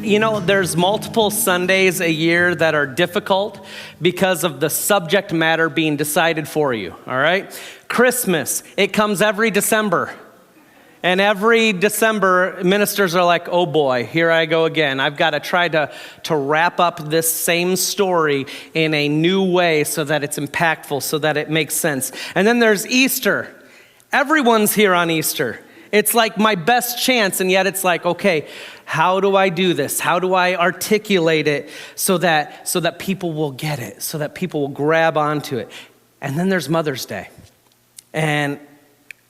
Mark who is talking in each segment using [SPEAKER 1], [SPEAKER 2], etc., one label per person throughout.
[SPEAKER 1] You know, there's multiple Sundays a year that are difficult because of the subject matter being decided for you, all right? Christmas, it comes every December. And every December, ministers are like, oh boy, here I go again. I've got to try to wrap up this same story in a new way so that it's impactful, so that it makes sense. And then there's Easter. Everyone's here on Easter. It's like my best chance, and yet it's like, okay, how do I do this? How do I articulate it so that people will get it, so that people will grab onto it? And then there's Mother's Day. And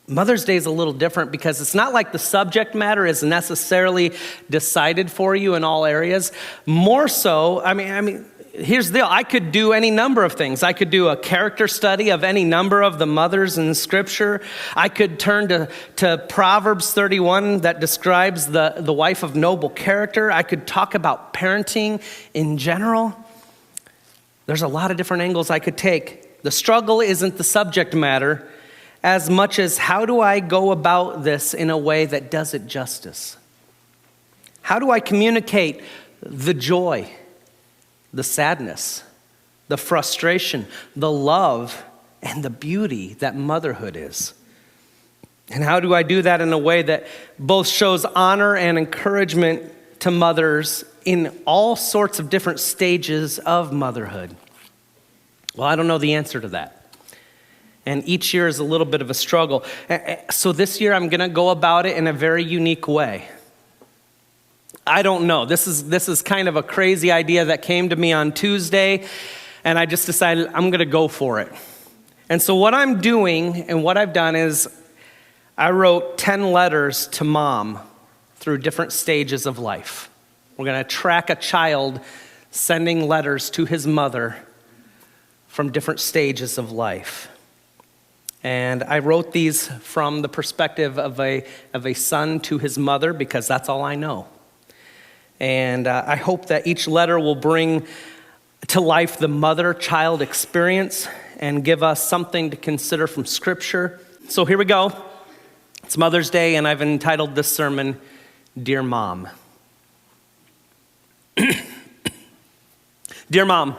[SPEAKER 1] Mother's Day is a little different because it's not like the subject matter is necessarily decided for you in all areas. More so, I mean, here's the deal. I could do any number of things. I could do a character study of any number of the mothers in Scripture. I could turn to Proverbs 31 that describes the wife of noble character. I could talk about parenting in general. There's a lot of different angles I could take. The struggle isn't the subject matter as much as how do I go about this in a way that does it justice? How do I communicate the joy, the sadness, the frustration, the love, and the beauty that motherhood is? And how do I do that in a way that both shows honor and encouragement to mothers in all sorts of different stages of motherhood? Well, I don't know the answer to that. And each year is a little bit of a struggle. So this year I'm going to go about it in a very unique way. I don't know. This is kind of a crazy idea that came to me on Tuesday, and I just decided I'm going to go for it. And so what I'm doing and what I've done is I wrote 10 letters to mom through different stages of life. We're going to track a child sending letters to his mother from different stages of life. And I wrote these from the perspective of a son to his mother because that's all I know. And I hope that each letter will bring to life the mother-child experience and give us something to consider from Scripture. So here we go. It's Mother's Day, and I've entitled this sermon, Dear Mom. Dear Mom,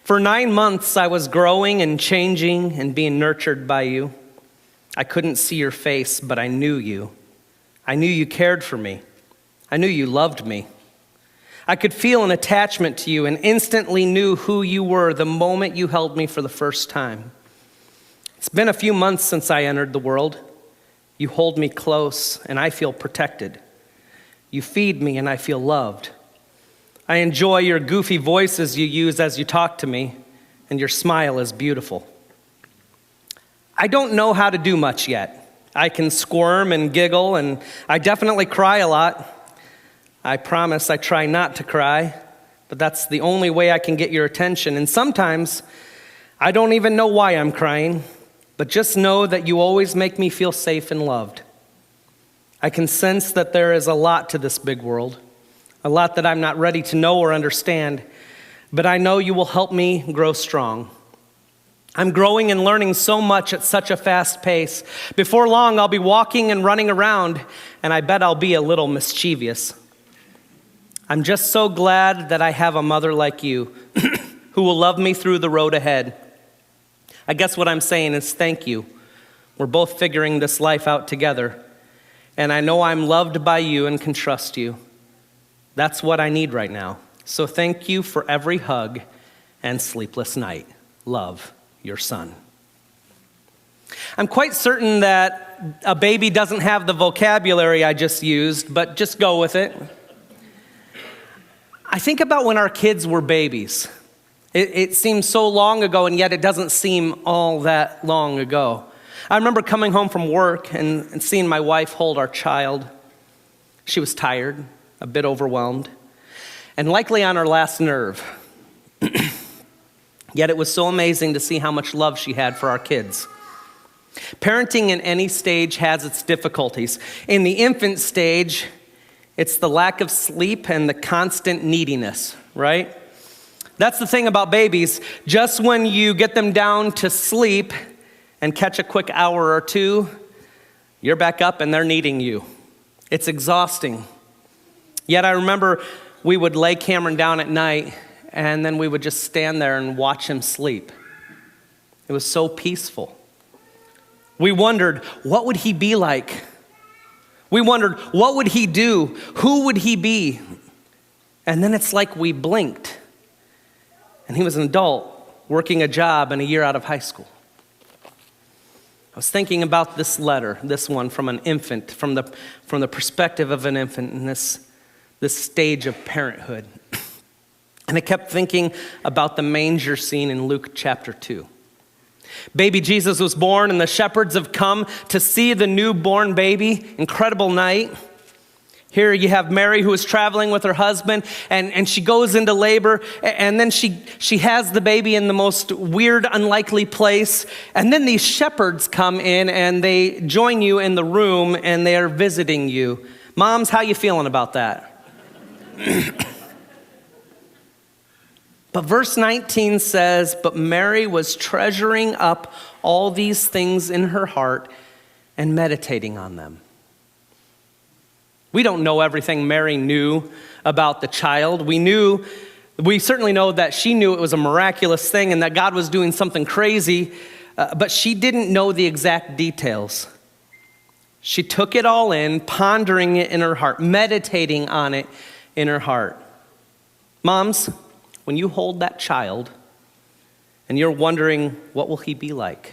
[SPEAKER 1] for 9 months I was growing and changing and being nurtured by you. I couldn't see your face, but I knew you. I knew you cared for me. I knew you loved me. I could feel an attachment to you and instantly knew who you were the moment you held me for the first time. It's been a few months since I entered the world. You hold me close and I feel protected. You feed me and I feel loved. I enjoy your goofy voices you use as you talk to me, and your smile is beautiful. I don't know how to do much yet. I can squirm and giggle, and I definitely cry a lot. I promise I try not to cry, but that's the only way I can get your attention. And sometimes I don't even know why I'm crying, but just know that you always make me feel safe and loved. I can sense that there is a lot to this big world. A lot that I'm not ready to know or understand, but I know you will help me grow strong. I'm growing and learning so much at such a fast pace. Before long, I'll be walking and running around, and I bet I'll be a little mischievous. I'm just so glad that I have a mother like you who will love me through the road ahead. I guess what I'm saying is thank you. We're both figuring this life out together, and I know I'm loved by you and can trust you. That's what I need right now. So thank you for every hug and sleepless night. Love, your son. I'm quite certain that a baby doesn't have the vocabulary I just used, but just go with it. I think about when our kids were babies. It seems so long ago, and yet it doesn't seem all that long ago. I remember coming home from work and seeing my wife hold our child. She was tired, a bit overwhelmed, and likely on her last nerve. Yet it was so amazing to see how much love she had for our kids. Parenting in any stage has its difficulties. In the infant stage, it's the lack of sleep and the constant neediness, right? That's the thing about babies. Just when you get them down to sleep and catch a quick hour or two, you're back up and they're needing you. It's exhausting. Yet I remember we would lay Cameron down at night, and then we would just stand there and watch him sleep. It was so peaceful. We wondered, what would he be like? We wondered, what would he do? Who would he be? And then it's like we blinked, and he was an adult, working a job and a year out of high school. I was thinking about this letter, this one from an infant, from the perspective of an infant in this stage of parenthood. And I kept thinking about the manger scene in Luke chapter 2. Baby Jesus was born, and the shepherds have come to see the newborn baby. Incredible night. Here you have Mary, who is traveling with her husband, and she goes into labor, and then she has the baby in the most weird, unlikely place. And then these shepherds come in, and they join you in the room, and they are visiting you. Moms, how you feeling about that? But verse 19 says, but Mary was treasuring up all these things in her heart and meditating on them. We don't know everything Mary knew about the child. We certainly know that she knew it was a miraculous thing and that God was doing something crazy, but she didn't know the exact details. She took it all in, pondering it in her heart, meditating on it in her heart. Moms, when you hold that child and you're wondering, what will he be like?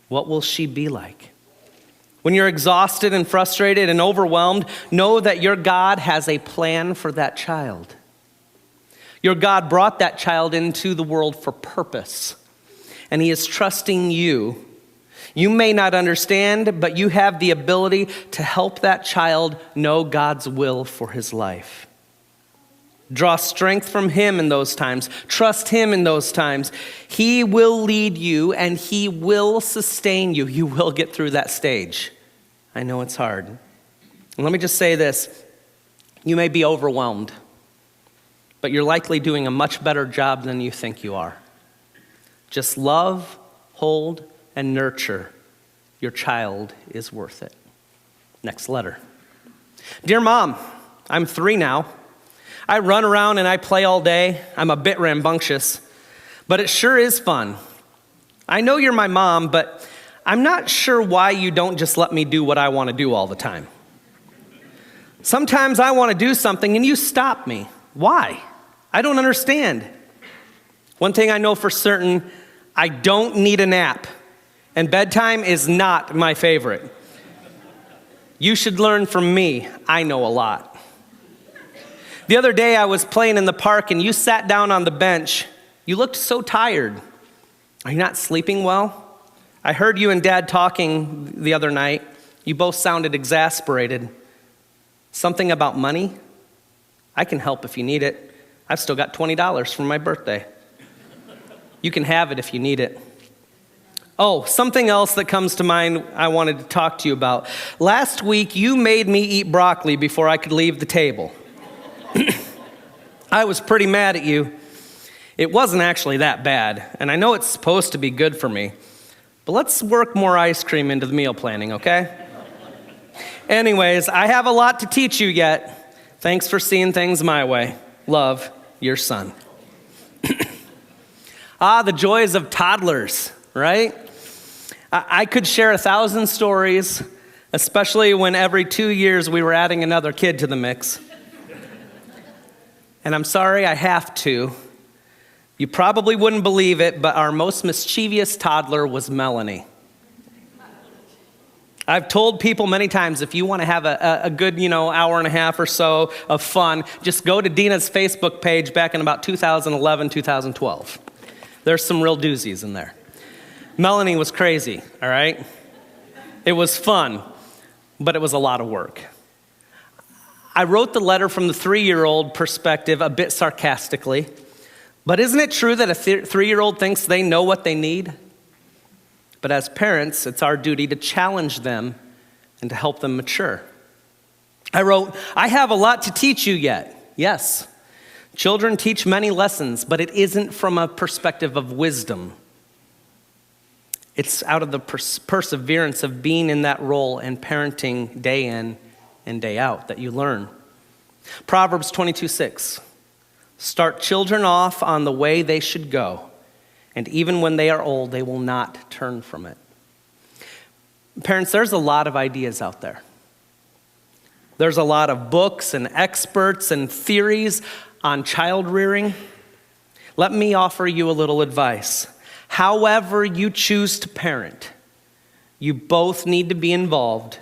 [SPEAKER 1] What will she be like? When you're exhausted and frustrated and overwhelmed, know that your God has a plan for that child. Your God brought that child into the world for purpose, and he is trusting you. You may not understand, but you have the ability to help that child know God's will for his life. Draw strength from him in those times. Trust him in those times. He will lead you and he will sustain you. You will get through that stage. I know it's hard. And let me just say this. You may be overwhelmed, but you're likely doing a much better job than you think you are. Just love, hold, and nurture. Your child is worth it. Next letter. Dear Mom, I'm 3 now. I run around and I play all day. I'm a bit rambunctious, but it sure is fun. I know you're my mom, but I'm not sure why you don't just let me do what I want to do all the time. Sometimes I want to do something and you stop me. Why? I don't understand. One thing I know for certain, I don't need a nap, and bedtime is not my favorite. You should learn from me. I know a lot. The other day I was playing in the park and you sat down on the bench. You looked so tired. Are you not sleeping well? I heard you and Dad talking the other night. You both sounded exasperated. Something about money? I can help if you need it. I've still got $20 from my birthday. You can have it if you need it. Oh, something else that comes to mind I wanted to talk to you about. Last week you made me eat broccoli before I could leave the table. I was pretty mad at you. It wasn't actually that bad, and I know it's supposed to be good for me, but let's work more ice cream into the meal planning, okay? Anyways, I have a lot to teach you yet. Thanks for seeing things my way. Love, your son. The joys of toddlers, right? I could share 1,000 stories, especially when every 2 years we were adding another kid to the mix. And I'm sorry I have to. You probably wouldn't believe it, but our most mischievous toddler was Melanie. I've told people many times, if you want to have a good, hour and a half or so of fun, just go to Dina's Facebook page back in about 2011, 2012. There's some real doozies in there. Melanie was crazy, all right? It was fun, but it was a lot of work. I wrote the letter from the 3-year-old perspective a bit sarcastically, but isn't it true that a 3-year-old thinks they know what they need? But as parents, it's our duty to challenge them and to help them mature. I wrote, I have a lot to teach you yet. Yes, children teach many lessons, but it isn't from a perspective of wisdom. It's out of the perseverance of being in that role and parenting day in and day out that you learn. Proverbs 22:6. Start children off on the way they should go, and even when they are old, they will not turn from it. Parents, there's a lot of ideas out there. There's a lot of books and experts and theories on child rearing. Let me offer you a little advice. However you choose to parent, you both need to be involved,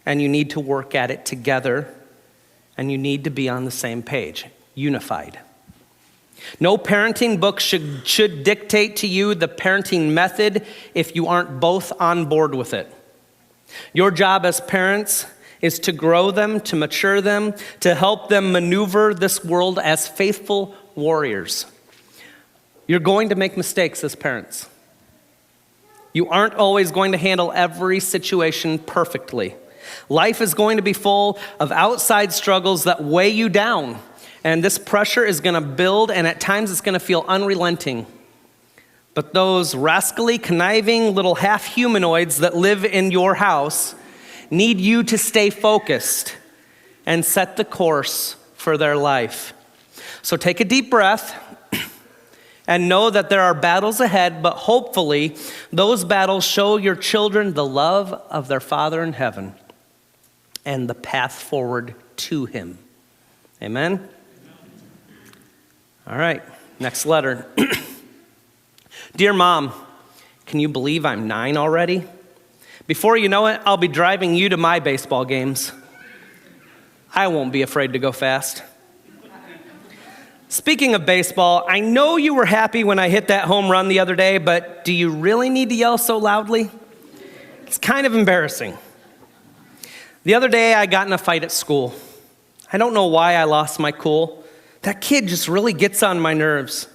[SPEAKER 1] and you need to work at it together, and you need to be on the same page, unified. No parenting book should dictate to you the parenting method if you aren't both on board with it. Your job as parents is to grow them, to mature them, to help them maneuver this world as faithful warriors. You're going to make mistakes as parents. You aren't always going to handle every situation perfectly. Life is going to be full of outside struggles that weigh you down. And this pressure is going to build, and at times it's going to feel unrelenting. But those rascally, conniving little half-humanoids that live in your house need you to stay focused and set the course for their life. So take a deep breath and know that there are battles ahead, but hopefully those battles show your children the love of their Father in heaven and the path forward to Him. Amen? All right, next letter. Dear Mom, can you believe I'm 9 already? Before you know it, I'll be driving you to my baseball games. I won't be afraid to go fast. Speaking of baseball, I know you were happy when I hit that home run the other day, but do you really need to yell so loudly? It's kind of embarrassing. The other day, I got in a fight at school. I don't know why I lost my cool. That kid just really gets on my nerves.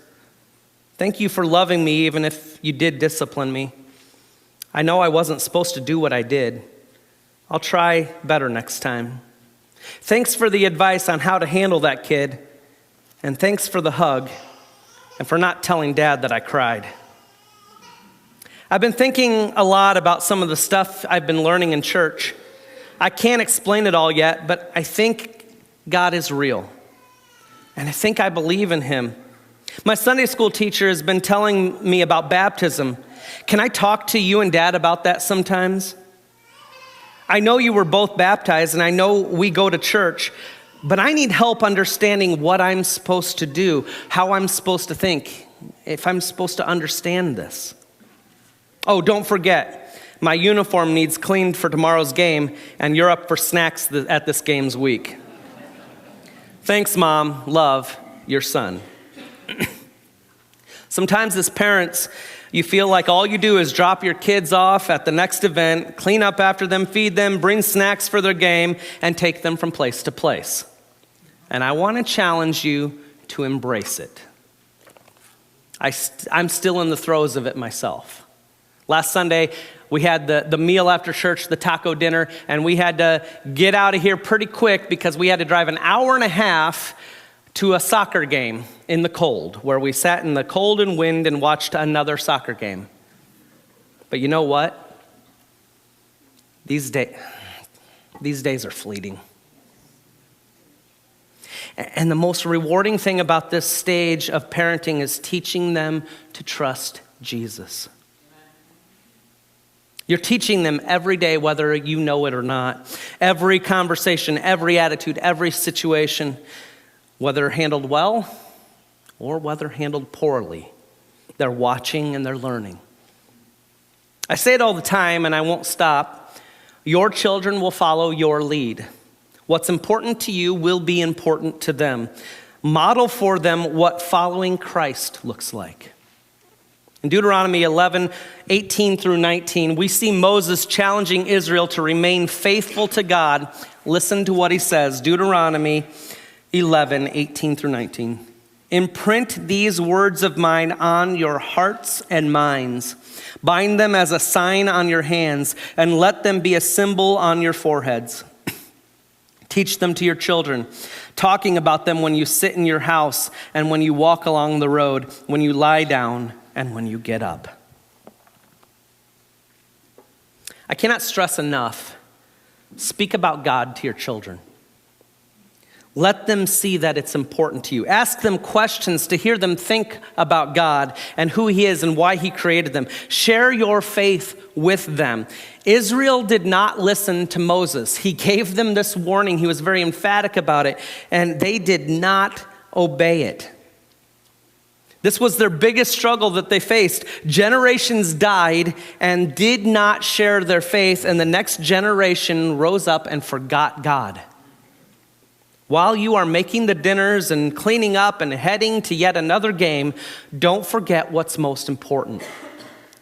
[SPEAKER 1] Thank you for loving me, even if you did discipline me. I know I wasn't supposed to do what I did. I'll try better next time. Thanks for the advice on how to handle that kid. And thanks for the hug and for not telling Dad that I cried. I've been thinking a lot about some of the stuff I've been learning in church. I can't explain it all yet, but I think God is real. And I think I believe in Him. My Sunday school teacher has been telling me about baptism. Can I talk to you and Dad about that sometimes? I know you were both baptized, and I know we go to church, but I need help understanding what I'm supposed to do, how I'm supposed to think, if I'm supposed to understand this. Oh, don't forget, my uniform needs cleaned for tomorrow's game, and you're up for snacks at this game's week. Thanks, Mom. Love, your son. Sometimes as parents, you feel like all you do is drop your kids off at the next event, clean up after them, feed them, bring snacks for their game, and take them from place to place. And I want to challenge you to embrace it. I'm still in the throes of it myself. Last Sunday, we had the meal after church, the taco dinner, and we had to get out of here pretty quick because we had to drive an hour and a half to a soccer game in the cold, where we sat in the cold and wind and watched another soccer game. But you know what? These days are fleeting. And the most rewarding thing about this stage of parenting is teaching them to trust Jesus. You're teaching them every day, whether you know it or not. Every conversation, every attitude, every situation, whether handled well or whether handled poorly. They're watching and they're learning. I say it all the time, and I won't stop. Your children will follow your lead. What's important to you will be important to them. Model for them what following Christ looks like. In Deuteronomy 11:18 through 19, we see Moses challenging Israel to remain faithful to God. Listen to what he says, Deuteronomy 11:18 through 19. Imprint these words of mine on your hearts and minds. Bind them as a sign on your hands, and let them be a symbol on your foreheads. Teach them to your children, talking about them when you sit in your house and when you walk along the road, when you lie down and when you get up. I cannot stress enough, speak about God to your children. Let them see that it's important to you. Ask them questions to hear them think about God and who he is and why he created them. Share your faith with them. Israel did not listen to Moses. He gave them this warning. He was very emphatic about it, and they did not obey it. This was their biggest struggle that they faced. Generations died and did not share their faith, and the next generation rose up and forgot God. While you are making the dinners and cleaning up and heading to yet another game, don't forget what's most important.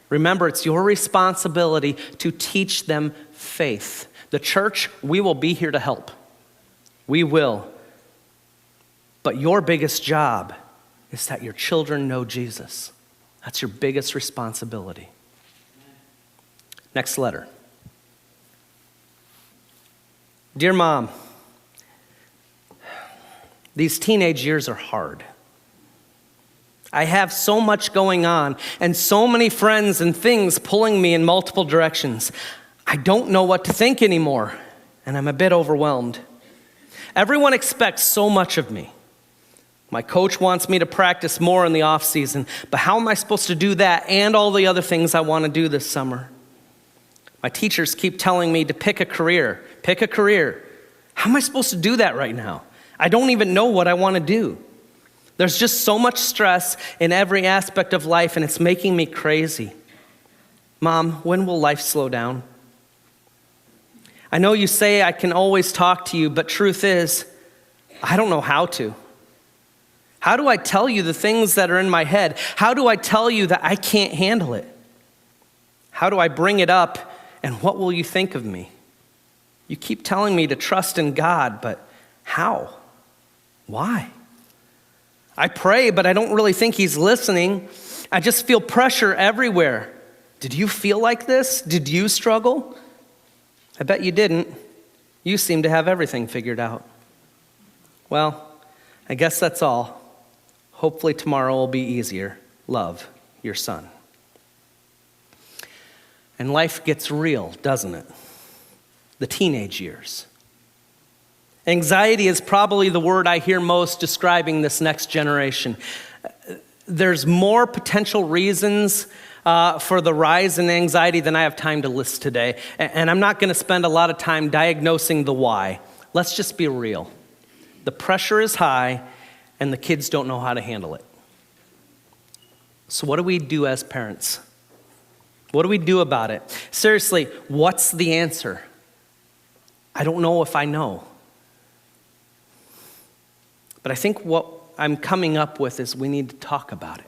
[SPEAKER 1] Remember, it's your responsibility to teach them faith. The church, we will be here to help. We will. But your biggest job is that your children know Jesus. That's your biggest responsibility. Next letter. Dear Mom, these teenage years are hard. I have so much going on and so many friends and things pulling me in multiple directions. I don't know what to think anymore, and I'm a bit overwhelmed. Everyone expects so much of me. My coach wants me to practice more in the off season, but how am I supposed to do that and all the other things I want to do this summer? My teachers keep telling me to pick a career. Pick a career. How am I supposed to do that right now? I don't even know what I want to do. There's just so much stress in every aspect of life, and it's making me crazy. Mom, when will life slow down? I know you say I can always talk to you, but truth is, I don't know how to. How do I tell you the things that are in my head? How do I tell you that I can't handle it? How do I bring it up, and what will you think of me? You keep telling me to trust in God, but how? Why? I pray, but I don't really think he's listening. I just feel pressure everywhere. Did you feel like this? Did you struggle? I bet you didn't. You seem to have everything figured out. Well, I guess that's all. Hopefully tomorrow will be easier. Love, your son. And life gets real, doesn't it? The teenage years. Anxiety is probably the word I hear most describing this next generation. There's more potential reasons for the rise in anxiety than I have time to list today. And I'm not going to spend a lot of time diagnosing the why. Let's just be real. The pressure is high, and the kids don't know how to handle it. So what do we do as parents? What do we do about it? Seriously, what's the answer? I don't know if I know. But I think what I'm coming up with is we need to talk about it.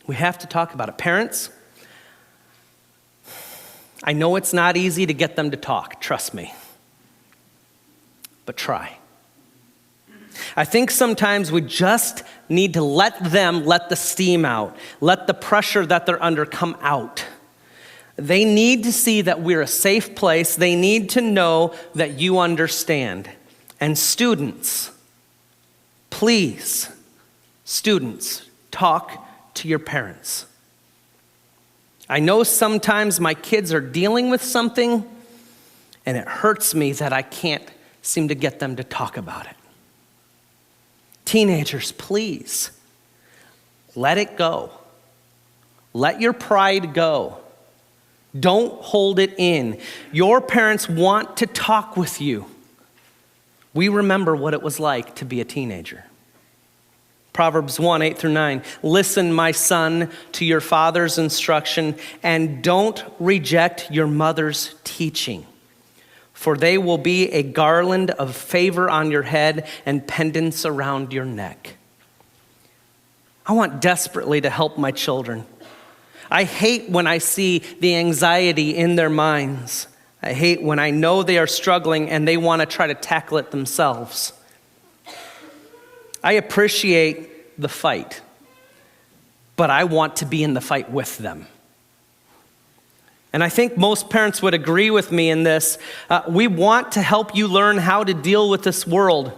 [SPEAKER 1] We have to talk about it. Parents, I know it's not easy to get them to talk, trust me. But try. I think sometimes we just need to let the steam out, let the pressure that they're under come out. They need to see that we're a safe place. They need to know that you understand. And students, please, students, talk to your parents. I know sometimes my kids are dealing with something, and it hurts me that I can't seem to get them to talk about it. Teenagers, please, let it go. Let your pride go. Don't hold it in. Your parents want to talk with you. We remember what it was like to be a teenager. Proverbs 1, 8-9. Listen, my son, to your father's instruction, and don't reject your mother's teaching, for they will be a garland of favor on your head and pendants around your neck. I want desperately to help my children. I hate when I see the anxiety in their minds. I hate when I know they are struggling and they want to try to tackle it themselves. I appreciate the fight, but I want to be in the fight with them. And I think most parents would agree with me in this. We want to help you learn how to deal with this world.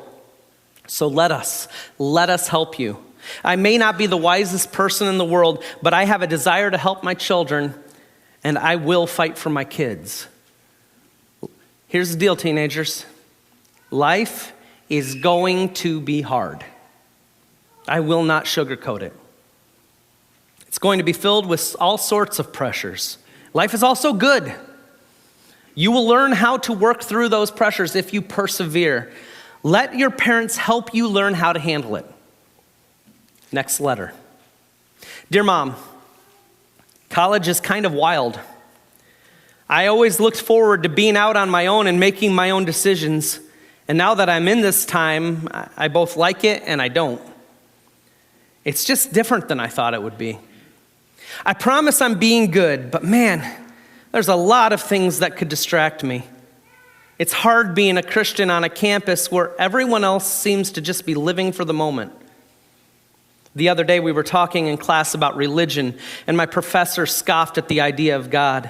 [SPEAKER 1] So let us help you. I may not be the wisest person in the world, but I have a desire to help my children, and I will fight for my kids. Here's the deal, teenagers. Life is going to be hard. I will not sugarcoat it. It's going to be filled with all sorts of pressures. Life is also good. You will learn how to work through those pressures if you persevere. Let your parents help you learn how to handle it. Next letter. Dear Mom, college is kind of wild. I always looked forward to being out on my own and making my own decisions. And now that I'm in this time, I both like it and I don't. It's just different than I thought it would be. I promise I'm being good, but man, there's a lot of things that could distract me. It's hard being a Christian on a campus where everyone else seems to just be living for the moment. The other day we were talking in class about religion, and my professor scoffed at the idea of God,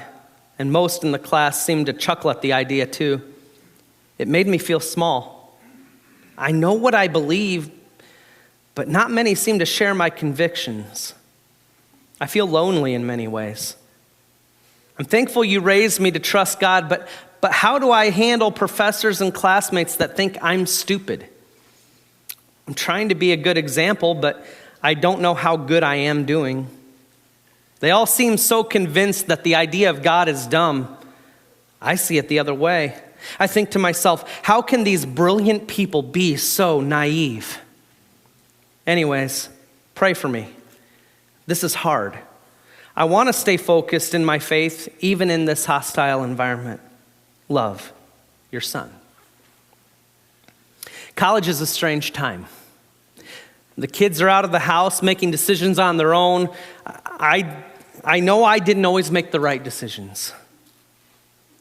[SPEAKER 1] and most in the class seemed to chuckle at the idea too. It made me feel small. I know what I believe, but not many seem to share my convictions. I feel lonely in many ways. I'm thankful you raised me to trust God, but how do I handle professors and classmates that think I'm stupid? I'm trying to be a good example, but I don't know how good I am doing. They all seem so convinced that the idea of God is dumb. I see it the other way. I think to myself, how can these brilliant people be so naive? Anyways, pray for me. This is hard. I want to stay focused in my faith, even in this hostile environment. Love, your son. College is a strange time. The kids are out of the house making decisions on their own. I know I didn't always make the right decisions.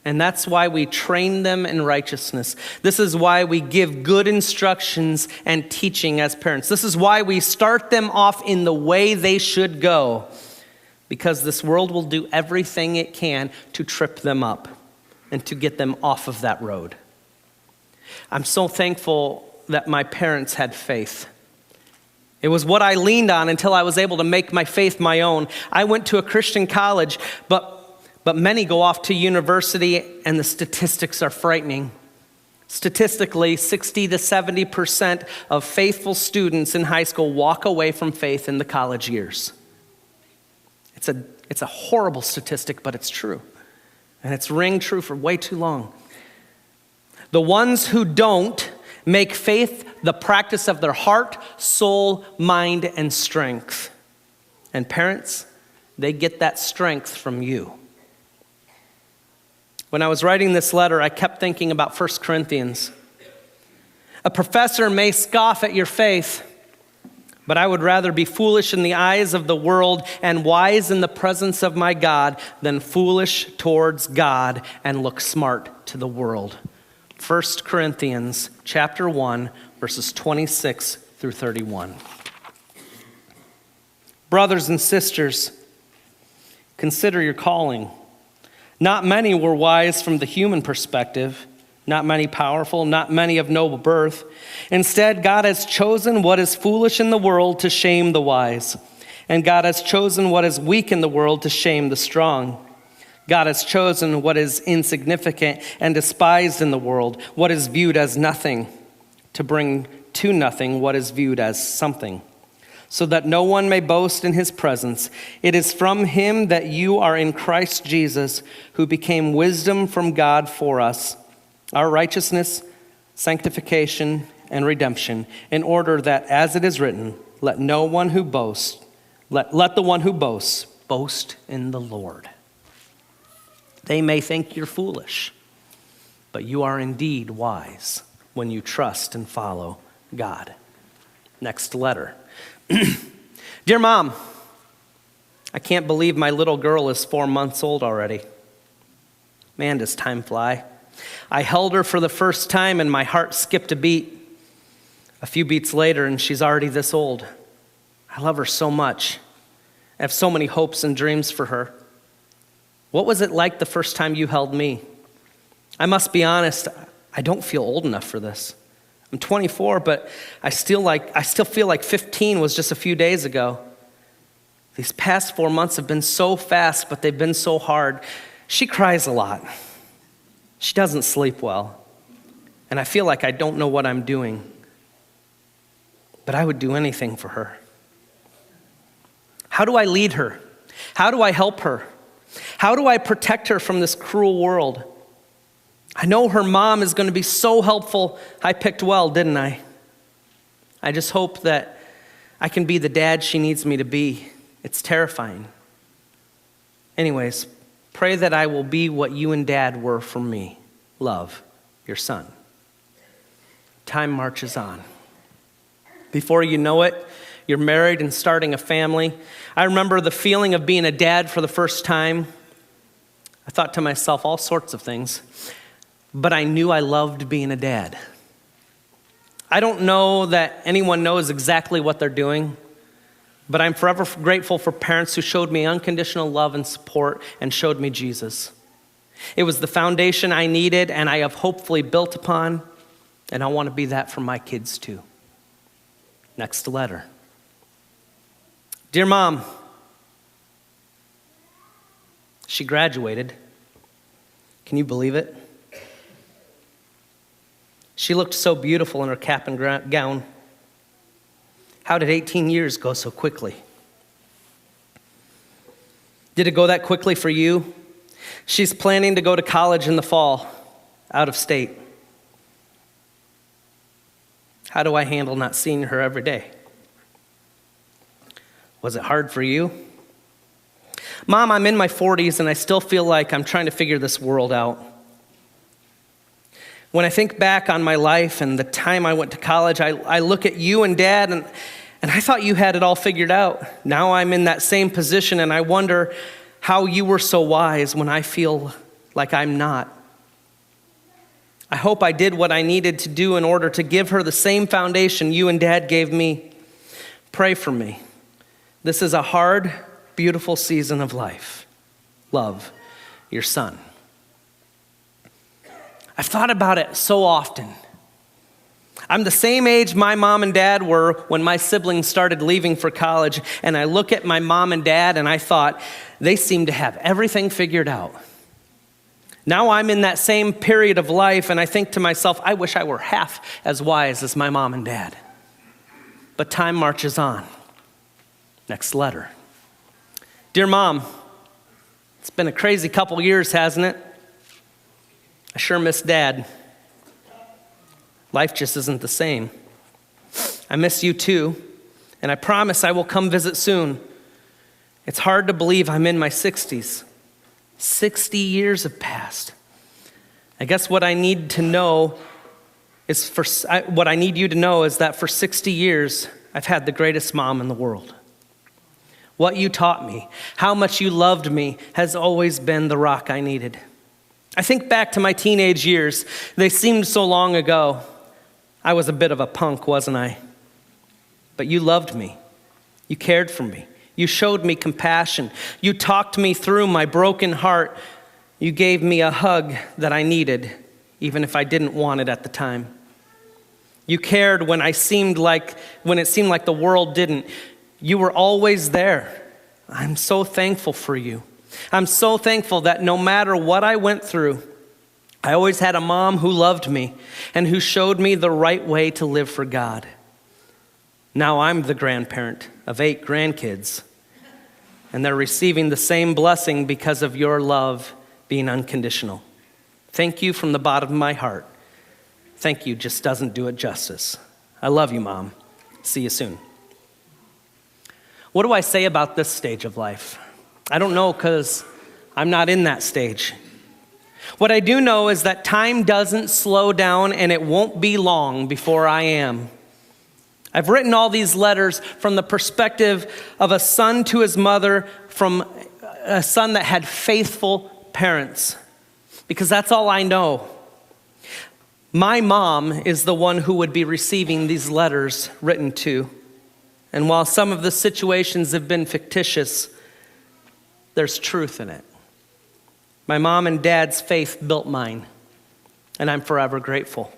[SPEAKER 1] And that's why we train them in righteousness. This is why we give good instructions and teaching as parents. This is why we start them off in the way they should go. Because this world will do everything it can to trip them up and to get them off of that road. I'm so thankful that my parents had faith. It was what I leaned on until I was able to make my faith my own. I went to a Christian college, but many go off to university, and the statistics are frightening. Statistically, 60 to 70% of faithful students in high school walk away from faith in the college years. It's a horrible statistic, but it's true. And it's rang true for way too long. The ones who don't make faith the practice of their heart, soul, mind, and strength. And parents, they get that strength from you. When I was writing this letter, I kept thinking about 1 Corinthians. A professor may scoff at your faith, but I would rather be foolish in the eyes of the world and wise in the presence of my God than foolish towards God and look smart to the world. 1 Corinthians chapter 1, verses 26 through 31. Brothers and sisters, consider your calling. Not many were wise from the human perspective, not many powerful, not many of noble birth. Instead, God has chosen what is foolish in the world to shame the wise. And God has chosen what is weak in the world to shame the strong. God has chosen what is insignificant and despised in the world, what is viewed as nothing, to bring to nothing what is viewed as something, so that no one may boast in his presence. It is from him that you are in Christ Jesus, who became wisdom from God for us, our righteousness, sanctification, and redemption, in order that, as it is written, let the one who boasts boast in the Lord. They may think you're foolish, but you are indeed wise when you trust and follow God. Next letter. Dear Mom, I can't believe my little girl is 4 months old already. Man, does time fly. I held her for the first time and my heart skipped a beat. A few beats later and she's already this old. I love her so much. I have so many hopes and dreams for her. What was it like the first time you held me? I must be honest, I don't feel old enough for this. I'm 24, but I still feel like 15 was just a few days ago. These past 4 months have been so fast, but they've been so hard. She cries a lot. She doesn't sleep well. and I feel like I don't know what I'm doing, but I would do anything for her. How do I lead her? How do I help her? How do I protect her from this cruel world? I know her mom is going to be so helpful. I picked well, didn't I? I just hope that I can be the dad she needs me to be. It's terrifying. Anyways, pray that I will be what you and Dad were for me. Love, your son. Time marches on. Before you know it, you're married and starting a family. I remember the feeling of being a dad for the first time. I thought to myself all sorts of things, but I knew I loved being a dad. I don't know that anyone knows exactly what they're doing, but I'm forever grateful for parents who showed me unconditional love and support and showed me Jesus. It was the foundation I needed and I have hopefully built upon, and I want to be that for my kids too. Next letter. Dear Mom, she graduated. Can you believe it? She looked so beautiful in her cap and gown. How did 18 years go so quickly? Did it go that quickly for you? She's planning to go to college in the fall, out of state. How do I handle not seeing her every day? Was it hard for you? Mom, I'm in my 40s and I still feel like I'm trying to figure this world out. When I think back on my life and the time I went to college, I look at you and Dad and I thought you had it all figured out. Now I'm in that same position and I wonder how you were so wise when I feel like I'm not. I hope I did what I needed to do in order to give her the same foundation you and Dad gave me. Pray for me. This is a hard, beautiful season of life. Love, your son. I've thought about it so often. I'm the same age my mom and dad were when my siblings started leaving for college, and I look at my mom and dad and I thought, they seem to have everything figured out. Now I'm in that same period of life and I think to myself, I wish I were half as wise as my mom and dad. But time marches on. Next letter. Dear Mom, it's been a crazy couple years, hasn't it? I sure miss Dad. Life just isn't the same. I miss you too, and I promise I will come visit soon. It's hard to believe I'm in my 60s. 60 years have passed. I guess what I need you to know is that for 60 years, I've had the greatest mom in the world. What you taught me, how much you loved me, has always been the rock I needed. I think back to my teenage years. They seemed so long ago. I was a bit of a punk, wasn't I? But you loved me. You cared for me. You showed me compassion. You talked me through my broken heart. You gave me a hug that I needed, even if I didn't want it at the time. You cared when it seemed like the world didn't. You were always there. I'm so thankful for you. I'm so thankful that no matter what I went through, I always had a mom who loved me and who showed me the right way to live for God. Now I'm the grandparent of 8 grandkids, and they're receiving the same blessing because of your love being unconditional. Thank you from the bottom of my heart. Thank you just doesn't do it justice. I love you, Mom. See you soon. What do I say about this stage of life? I don't know, because I'm not in that stage. What I do know is that time doesn't slow down, and it won't be long before I am. I've written all these letters from the perspective of a son to his mother, from a son that had faithful parents, because that's all I know. My mom is the one who would be receiving these letters written to. And while some of the situations have been fictitious, there's truth in it. My mom and dad's faith built mine, and I'm forever grateful.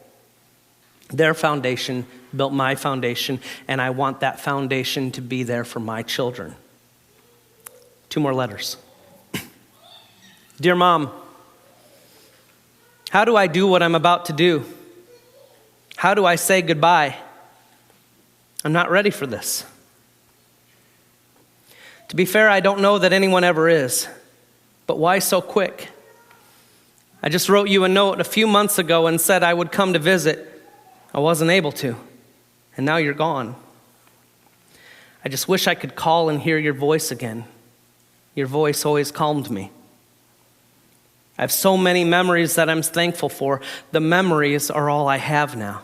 [SPEAKER 1] Their foundation built my foundation, and I want that foundation to be there for my children. 2 more letters. Dear Mom, how do I do what I'm about to do? How do I say goodbye? I'm not ready for this. To be fair, I don't know that anyone ever is, but why so quick? I just wrote you a note a few months ago and said I would come to visit. I wasn't able to, and now you're gone. I just wish I could call and hear your voice again. Your voice always calmed me. I have so many memories that I'm thankful for. The memories are all I have now.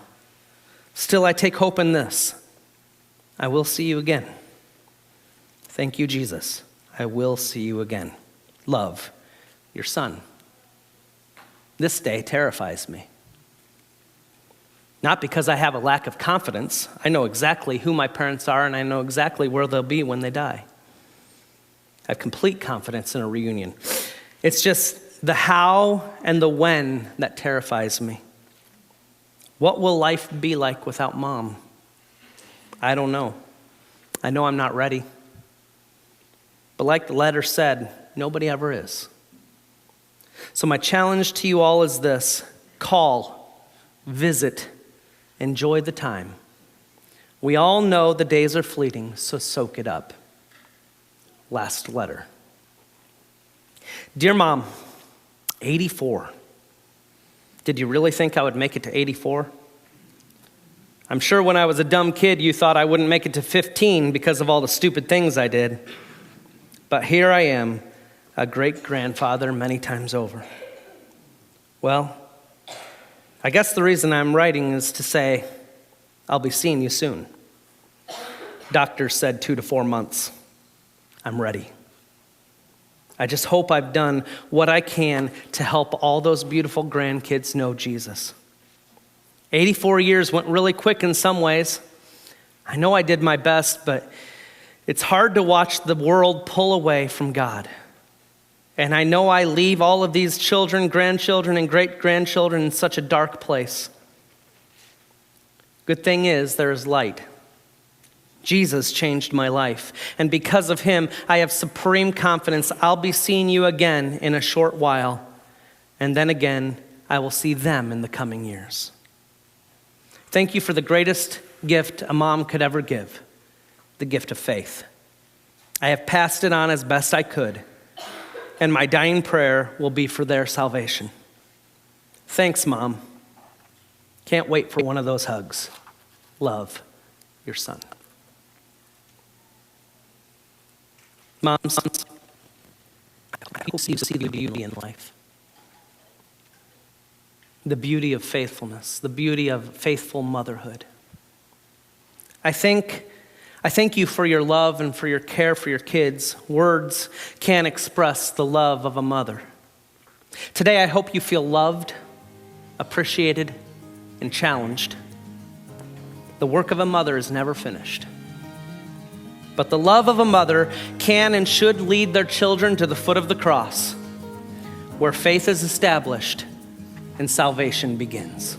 [SPEAKER 1] Still, I take hope in this. I will see you again. Thank you, Jesus. I will see you again. Love, your son. This day terrifies me. Not because I have a lack of confidence. I know exactly who my parents are, and I know exactly where they'll be when they die. I have complete confidence in a reunion. It's just the how and the when that terrifies me. What will life be like without Mom? I don't know. I know I'm not ready. But like the letter said, nobody ever is. So my challenge to you all is this: call, visit, enjoy the time. We all know the days are fleeting, so soak it up. Last letter. Dear Mom, 84. Did you really think I would make it to 84? I'm sure when I was a dumb kid, you thought I wouldn't make it to 15 because of all the stupid things I did. But here I am, a great-grandfather many times over. Well, I guess the reason I'm writing is to say, I'll be seeing you soon. Doctors said 2 to 4 months. I'm ready. I just hope I've done what I can to help all those beautiful grandkids know Jesus. 84 years went really quick in some ways. I know I did my best, but it's hard to watch the world pull away from God. And I know I leave all of these children, grandchildren, and great-grandchildren in such a dark place. Good thing is, there is light. Jesus changed my life, and because of him, I have supreme confidence I'll be seeing you again in a short while, and then again, I will see them in the coming years. Thank you for the greatest gift a mom could ever give, the gift of faith. I have passed it on as best I could, and my dying prayer will be for their salvation. Thanks, Mom. Can't wait for one of those hugs. Love, your son. Moms, I hope you see the beauty in life. The beauty of faithfulness, the beauty of faithful motherhood. I thank you for your love and for your care for your kids. Words can't express the love of a mother. Today, I hope you feel loved, appreciated, and challenged. The work of a mother is never finished. But the love of a mother can and should lead their children to the foot of the cross, where faith is established and salvation begins.